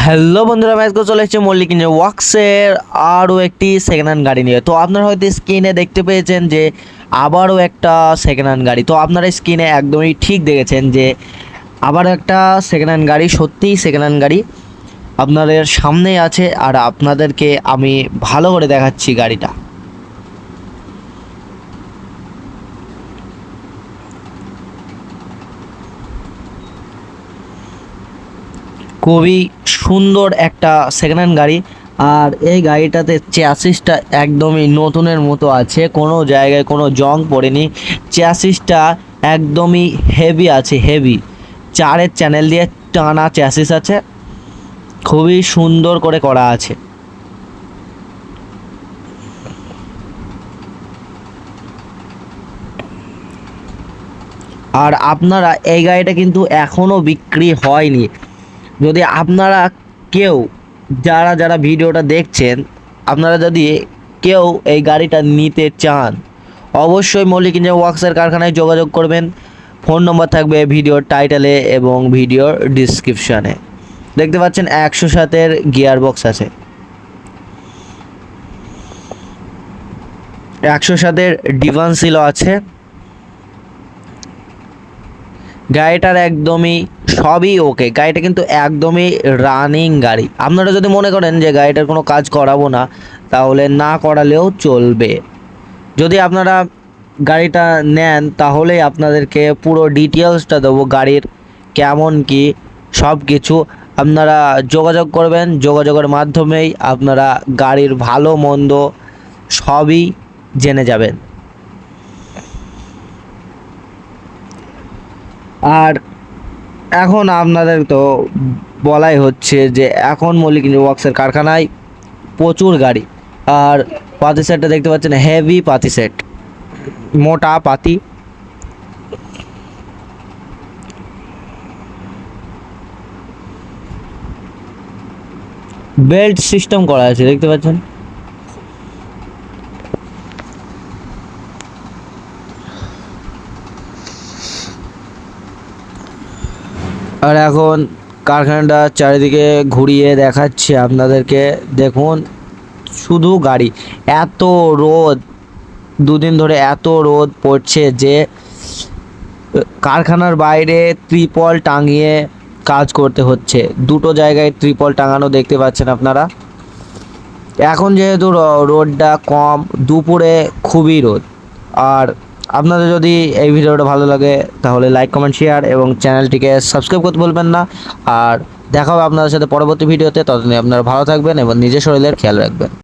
Hello বন্ধুরা, আমি আজকে চলে এসেছি মল্লিক ইঞ্জিনিয়ার ওয়ার্কসের আরও একটি সেকেন্ড হ্যান্ড গাড়ি নিয়ে। তো আপনারা হয়তো স্ক্রিনে দেখতে পেয়েছেন যে আবারও একটা সেকেন্ড হ্যান্ড গাড়ি। তো আপনারা স্ক্রিনে একদমই ঠিক দেখেছেন যে আবার একটা সেকেন্ড হ্যান্ড গাড়ি, সত্যিই সেকেন্ড হ্যান্ড গাড়ি আপনাদের সামনেই আছে। আর আপনাদেরকে আমি ভালো করে দেখাচ্ছি গাড়িটা। খুবই সুন্দর একটা সেকেন্ড হ্যান্ড গাড়ি। আর এই গাড়িটাতে চ্যাসিসটা একদমই নতুনের মতো আছে, কোনো জায়গায় কোনো জং পড়েনি। চ্যাসিসটা একদমই হেভি আছে, হেভি 4-এর চ্যানেল দিয়ে টানা চ্যাসিস আছে, খুবই সুন্দর করে করা আছে। আর আপনারা এই গাড়িটা কিন্তু এখনও বিক্রি হয়নি। যদি আপনারা কেউ যারা যারা ভিডিওটা দেখছেন, আপনারা যদি কেউ এই গাড়িটা নিতে চান, অবশ্যই মল্লিক ইঞ্জিনিয়ার ওয়ার্কসের কারখানায় যোগাযোগ করবেন। ফোন নম্বর থাকবে ভিডিওর টাইটেলে এবং ভিডিওর ডিসক্রিপশানে। দেখতে পাচ্ছেন 107-এর গিয়ার বক্স আছে, 107-এর ডিভানসিলও আছে। গাড়িটার একদমই সবই ওকে, গাড়িটা কিন্তু একদমই রানিং গাড়ি। আপনারা যদি মনে করেন যে গাড়িটার কোনো কাজ করাবো না, তাহলে না করালেও চলবে। যদি আপনারা গাড়িটা নেন তাহলে আপনাদেরকে পুরো ডিটেলসটা দেবো, গাড়ির কেমন কি সব কিছু। আপনারা যোগাযোগ করবেন, যোগাযোগের মাধ্যমেই আপনারা গাড়ির ভালো মন্দ সবই জেনে যাবেন। আর এখন আপনাদের তো বলাই হচ্ছে যে এখন মল্লিক ইঞ্জিনিয়ার ওয়ার্কসের কারখানায় প্রচুর গাড়ি। আর পাতি সেটটা দেখতে পাচ্ছেন, হেভি পাতি সেট, মোটা পাতি। বেল্ট সিস্টেম করা আছে, দেখতে পাচ্ছেন। আর এখন কারখানাটা চারিদিকে ঘুরিয়ে দেখাচ্ছে আপনাদেরকে। দেখুন শুধু গাড়ি, এত রোদ, দুদিন ধরে এত রোদ পড়ছে যে কারখানার বাইরে ত্রিপল টাঙিয়ে কাজ করতে হচ্ছে। দুটো জায়গায় ত্রিপল টাঙানো দেখতে পাচ্ছেন আপনারা। এখন যেহেতু রোদটা কম, দুপুরে খুবই রোদ। আর আপনাদের যদি এই ভিডিওটা ভালো লাগে তাহলে লাইক, কমেন্ট, শেয়ার এবং চ্যানেলটিকে সাবস্ক্রাইব করতে বলবেন না। আর দেখা হবে আপনাদের সাথে পরবর্তী ভিডিওতে। ততদিন আপনারা ভালো থাকবেন এবং নিজের শরীরের খেয়াল রাখবেন।